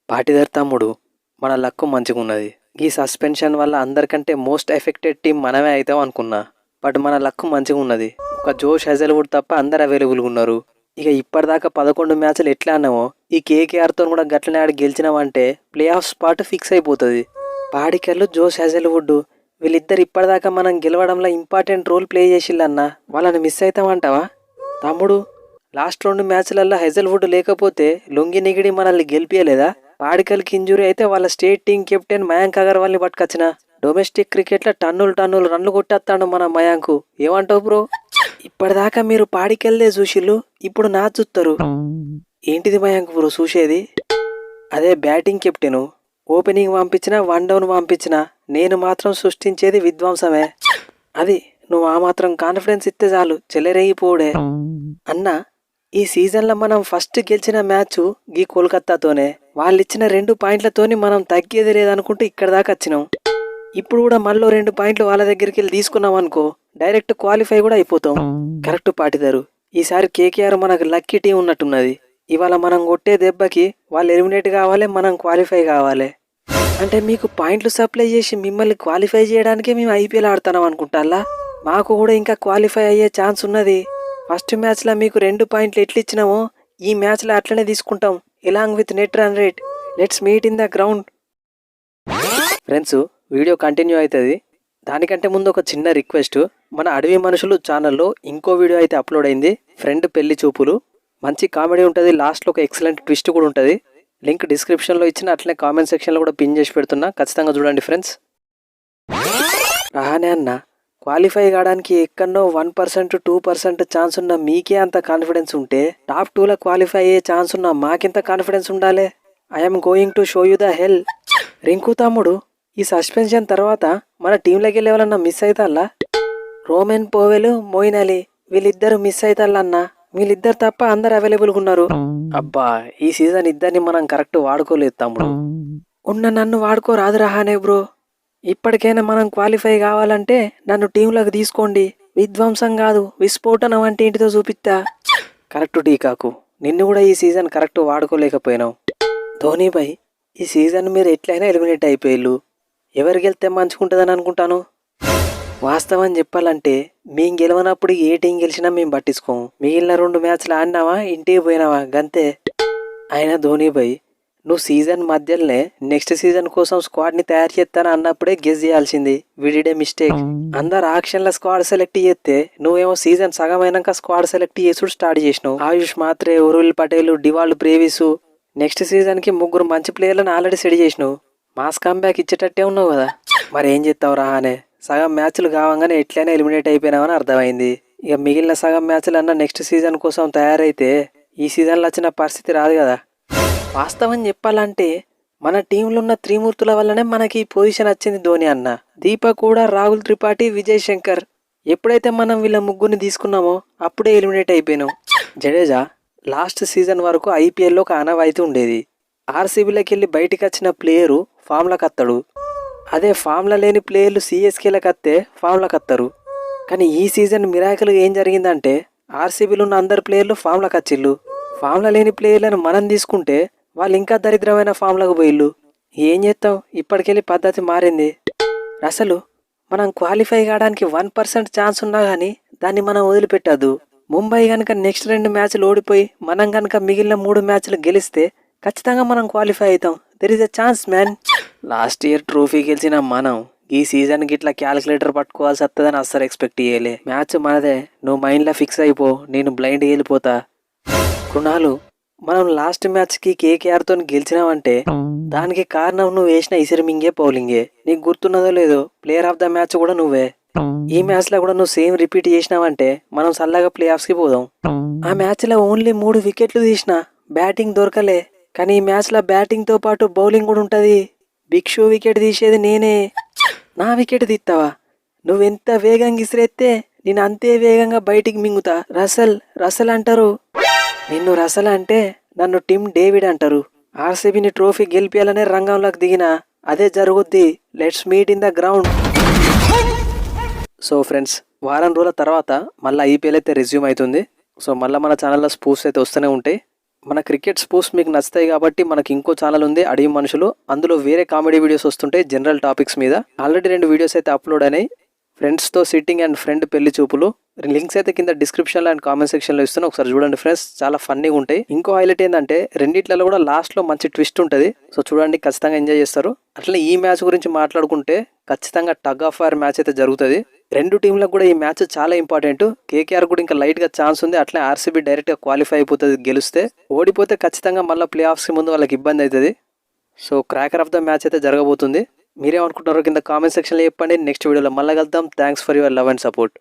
పాటిదర్ తమ్ముడు, మన లక్కు మంచిగున్నది. ఈ సస్పెన్షన్ వల్ల అందరికంటే మోస్ట్ ఎఫెక్టెడ్ టీం మనమే అవుతాం అనుకున్నా. బట్ మన లక్కు మంచిగున్నది. ఒక జోష్ హెజల్వుడ్ తప్ప అందరు అవైలబుల్గా ఉన్నారు. ఇక ఇప్పటిదాకా 11 మ్యాచ్లు ఎట్లా అన్నామో ఈ కేకేఆర్తో కూడా గట్లనే ఆడి గెలిచినామంటే ప్లే ఆఫ్ స్పాట్ ఫిక్స్ అయిపోతుంది. పాడికెళ్ళు జోష్ హెజల్వుడ్ వీళ్ళిద్దరు ఇప్పటిదాకా మనం గెలవడంలో ఇంపార్టెంట్ రోల్ ప్లే చేసిల్లన్నా. వాళ్ళని మిస్ అవుతామంటావా తమ్ముడు? లాస్ట్ 2 మ్యాచ్లలో హెజల్వుడ్ లేకపోతే లొంగి నిగిడి మనల్ని గెలిపియలేదా? పాడికల్కి ఇంజురీ అయితే వాళ్ళ స్టేట్ టీం కెప్టెన్ మయాంక్ అగర్వాల్ని పట్టుకొచ్చిన. డొమెస్టిక్ క్రికెట్లో టన్నులు రన్లు కొట్టేస్తాడు మన మయాంకు. ఏమంటావు బ్రో? ఇప్పటిదాకా మీరు పాడికెళ్దే చూసిళ్ళు, ఇప్పుడు నా చూస్తారు. ఏంటిది మయాంక్ బ్రో చూసేది? అదే బ్యాటింగ్ కెప్టెను. ఓపెనింగ్ పంపించినా, 1 డౌన్ పంపించినా నేను మాత్రం సృష్టించేది విధ్వంసమే. అది నువ్వు ఆ మాత్రం కాన్ఫిడెన్స్ ఇస్తే చాలు చెలరేగిపోడే. అన్నా, ఈ సీజన్లో మనం ఫస్ట్ గెలిచిన మ్యాచ్ గీ కోల్కత్తాతోనే. వాళ్ళిచ్చిన 2 పాయింట్లతోని మనం తగ్గేది లేదనుకుంటూ ఇక్కడ దాకా వచ్చినాం. ఇప్పుడు కూడా మళ్ళీ 2 పాయింట్లు వాళ్ళ దగ్గరికి వెళ్ళి తీసుకున్నాం అనుకో, డైరెక్ట్ క్వాలిఫై కూడా అయిపోతాం. కరెక్ట్ పాటిదారు. ఈసారి కేకేఆర్ మనకు లక్కీ టీం ఉన్నట్టున్నది. ఇవాళ మనం కొట్టే దెబ్బకి వాళ్ళు ఎలిమినేట్ కావాలి, మనం క్వాలిఫై కావాలి. అంటే మీకు పాయింట్లు సప్లై చేసి మిమ్మల్ని క్వాలిఫై చేయడానికే మేము ఐపీఎల్ ఆడుతున్నాం అనుకుంటారా? మాకు కూడా ఇంకా క్వాలిఫై అయ్యే ఛాన్స్ ఉన్నది. ఫస్ట్ మ్యాచ్లో మీకు 2 పాయింట్లు ఎట్లు ఇచ్చినామో ఈ మ్యాచ్లో అట్లనే తీసుకుంటాం, along with net run rate. Let's meet in the ground. Friends, video continue అవుతుంది. దానికంటే ముందు ఒక చిన్న రిక్వెస్ట్. మన అడవి మనుషులు ఛానల్లో ఇంకో వీడియో అయితే అప్లోడ్ అయింది, ఫ్రెండ్ పెళ్లి చూపులు. మంచి కామెడీ ఉంటుంది, లాస్ట్లో ఒక ఎక్సలెంట్ ట్విస్ట్ కూడా ఉంటుంది. లింక్ డిస్క్రిప్షన్లో ఇచ్చిన, అట్లనే కామెంట్ సెక్షన్లో కూడా పిన్ చేసి పెడుతున్నా, ఖచ్చితంగా చూడండి ఫ్రెండ్స్. రహానే అన్న, క్వాలిఫై కావడానికి ఎక్కడో 1% 2% ఛాన్స్ ఉన్న మీకే అంత కాన్ఫిడెన్స్ ఉంటే టాప్ 2లో క్వాలిఫై అయ్యే ఛాన్స్ ఉన్న మాకింత కాన్ఫిడెన్స్ ఉండాలి. I'm going to show you the hell. Rinku తమ్ముడు, ఈ సస్పెన్షన్ తర్వాత మన టీంలోకి వెళ్ళే వాళ్ళన్నా మిస్ అవుతాల్లా? రోమెన్ పోవెల్, మోయిన్ అలీ వీళ్ళిద్దరు మిస్ అవుతాళ్ళన్నా. వీళ్ళిద్దరు తప్ప అందరు అవైలబుల్గా ఉన్నారు. అబ్బా, ఈ సీజన్ ఇద్దరిని మనం కరెక్ట్ వాడుకోలేదు తమ్ముడు. ఉన్న నన్ను వాడుకోరాదు రహానే బ్రో. ఇప్పటికైనా మనం క్వాలిఫై కావాలంటే నన్ను టీంలోకి తీసుకోండి. విధ్వంసం కాదు, విస్ఫోటనం అంటే ఏంటిదో చూపిస్తా. కరెక్ట్ టీకాకు, నిన్ను కూడా ఈ సీజన్ కరెక్ట్ వాడుకోలేకపోయినావు. ధోని భాయ్, ఈ సీజన్ మీరు ఎట్లయినా ఎలిమినేట్ అయిపోయిల్లు. ఎవరు గెలితే మంచుకుంటుందని అనుకుంటాను. వాస్తవం చెప్పాలంటే మేము గెలవనప్పుడు ఏ టీం గెలిచినా మేము పట్టించుకోము. మిగిలిన 2 మ్యాచ్లు ఆడినావా, ఇంటికి పోయినావా, గంతే. అయినా ధోని భాయ్, నువ్వు సీజన్ మధ్యలోనే నెక్స్ట్ సీజన్ కోసం స్క్వాడ్ని తయారు చేస్తాను అన్నప్పుడే గెస్ చేయాల్సింది. విడిడే మిస్టేక్. అందరు ఆక్షన్ల స్క్వాడ్ సెలెక్ట్ చేస్తే నువ్వేమో సీజన్ సగం అయినాక స్క్వాడ్ సెలెక్ట్ చేసుడు స్టార్ట్ చేసినావు. ఆయుష్ మాత్రే, ఉర్విల్ పటేల్, డివాల్డ్ బ్రేవిసు. నెక్స్ట్ సీజన్కి 3 మంచి ప్లేయర్లను ఆల్రెడీ సెట్ చేసినావు. మాస్ కంబ్యాక్ ఇచ్చేటట్టే ఉన్నావు కదా. మరి ఏం చేస్తావు రానే? సగం మ్యాచ్లు కావంగానే ఎట్లయినా ఎలిమినేట్ అయిపోయినావని అర్థమైంది. ఇక మిగిలిన సగం మ్యాచ్లు అన్నా నెక్స్ట్ సీజన్ కోసం తయారైతే ఈ సీజన్లో వచ్చిన పరిస్థితి రాదు కదా. వాస్తవం చెప్పాలంటే మన టీంలో ఉన్న త్రిమూర్తుల వల్లనే మనకి ఈ పొజిషన్ వచ్చింది ధోని అన్న. దీపక్ కూడా, రాహుల్ త్రిపాఠి, విజయ్ శంకర్. ఎప్పుడైతే మనం వీళ్ళ ముగ్గురిని తీసుకున్నామో అప్పుడే ఎలిమినేట్ అయిపోయినాం. జడేజా లాస్ట్ సీజన్ వరకు ఐపీఎల్లో ఒక ఆనవాయితీ ఉండేది. ఆర్సీబీలోకి వెళ్ళి బయటికి వచ్చిన ప్లేయరు ఫామ్లకు వస్తాడు. అదే ఫామ్లో లేని ప్లేయర్లు సిఎస్కేలకు వస్తే ఫామ్లకు వస్తారు. కానీ ఈ సీజన్ మిరాకిల్ ఏం జరిగిందంటే ఆర్సీబీలో ఉన్న అందరు ప్లేయర్లు ఫామ్లకు వచ్చిళ్ళు. ఫామ్లో లేని ప్లేయర్లను మనం తీసుకుంటే వాళ్ళు ఇంకా దరిద్రమైన ఫామ్లకు పోయిళ్ళు. ఏం చేస్తాం, ఇప్పటికెళ్ళి పద్ధతి మారింది. అసలు మనం క్వాలిఫై కావడానికి 1% ఛాన్స్ ఉన్నా కానీ దాన్ని మనం వదిలిపెట్టద్దు. ముంబై కనుక నెక్స్ట్ 2 మ్యాచ్లు ఓడిపోయి మనం కనుక మిగిలిన 3 మ్యాచ్లు గెలిస్తే ఖచ్చితంగా మనం క్వాలిఫై అవుతాం. There is a chance man. Last year trophy గెలిచిన మనం ఈ సీజన్కి ఇట్లా క్యాలిక్యులేటర్ పట్టుకోవాల్సి వస్తుందని అస్సలు ఎక్స్పెక్ట్ చేయలే. మ్యాచ్ మనదే, నువ్వు మైండ్లో ఫిక్స్ అయిపో, నేను బ్లైండ్ వెళ్ళిపోతా. కృణాలు, మనం లాస్ట్ మ్యాచ్కి కేకేఆర్తో గెలిచినామంటే దానికి కారణం నువ్వు వేసిన ఇసిరిమింగే బౌలింగే. నీకు గుర్తున్నదో లేదో, ప్లేయర్ ఆఫ్ ద మ్యాచ్ కూడా నువ్వే. ఈ మ్యాచ్లో కూడా నువ్వు సేమ్ రిపీట్ చేసినావంటే మనం సల్లగా ప్లే ఆఫ్స్కి పోదాం. ఆ మ్యాచ్లో ఓన్లీ 3 వికెట్లు తీసిన, బ్యాటింగ్ దొరకలే. కానీ ఈ మ్యాచ్లో బ్యాటింగ్తో పాటు బౌలింగ్ కూడా ఉంటుంది. బిగ్ షో వికెట్ తీసేది నేనే. నా వికెట్ తీస్తావా? నువ్వెంత వేగంగా ఇసిరేస్తే నేను అంతే వేగంగా బయటికి మింగుతా. రసల్ అంటారు నిన్ను. రసల్ అంటే నన్ను టిమ్ డేవిడ్ అంటారు. ఆర్సీబీని ట్రోఫీ గెలిపియాలనే రంగంలోకి దిగిన అదే జరుగుద్ది. Let's meet in the ground. So friends, వారం రోజుల తర్వాత మళ్ళీ ఐపీఎల్ అయితే రెజ్యూమ్ అవుతుంది. సో మళ్ళీ మన ఛానల్లో స్పూఫ్స్ అయితే వస్తూనే ఉంటాయి. మన క్రికెట్ స్పోర్ట్స్ మీకు నచ్చుతాయి కాబట్టి మనకి ఇంకో ఛానల్ ఉంది అడిగి మనుషులు. అందులో వేరే కామెడీ వీడియోస్ వస్తుంటాయి జనరల్ టాపిక్స్ మీద. ఆల్రెడీ 2 వీడియోస్ అయితే అప్లోడ్ అయినాయి. ఫ్రెండ్స్తో సిట్టింగ్ అండ్ ఫ్రెండ్ పెళ్లి చూపులు. లింక్స్ అయితే కింద డిస్క్రిప్షన్లో అండ్ కామెంట్ సెక్షన్లో ఇస్తున్నా, ఒకసారి చూడండి ఫ్రెండ్స్. చాలా ఫన్నీగా ఉంటాయి. ఇంకో హైలైట్ ఏంటంటే రెండిట్లలో కూడా లాస్ట్లో మంచి ట్విస్ట్ ఉంటుంది. సో చూడండి, ఖచ్చితంగా ఎంజాయ్ చేస్తారు. అట్లనే ఈ మ్యాచ్ గురించి మాట్లాడుకుంటే ఖచ్చితంగా టగ్ ఆఫ్ వార్ మ్యాచ్ అయితే జరుగుతుంది. 2 టీంలకు కూడా ఈ మ్యాచ్ చాలా ఇంపార్టెంట్. కేకేఆర్ కూడా ఇంకా లైట్గా ఛాన్స్ ఉంది. అట్లనే ఆర్సీబీ డైరెక్ట్గా క్వాలిఫై అయిపోతుంది గెలిస్తే. ఓడిపోతే ఖచ్చితంగా మళ్ళీ ప్లే ఆఫ్స్కి ముందు వాళ్ళకి ఇబ్బంది అవుతుంది. So cracker of the match అయితే జరగబోతుంది. మీరేమనుకుంటున్నారో కింద కామెంట్ సెక్షన్లో చెప్పండి. నెక్స్ట్ వీడియోలో మళ్ళీ కలుద్దాం. Thanks for your love and support.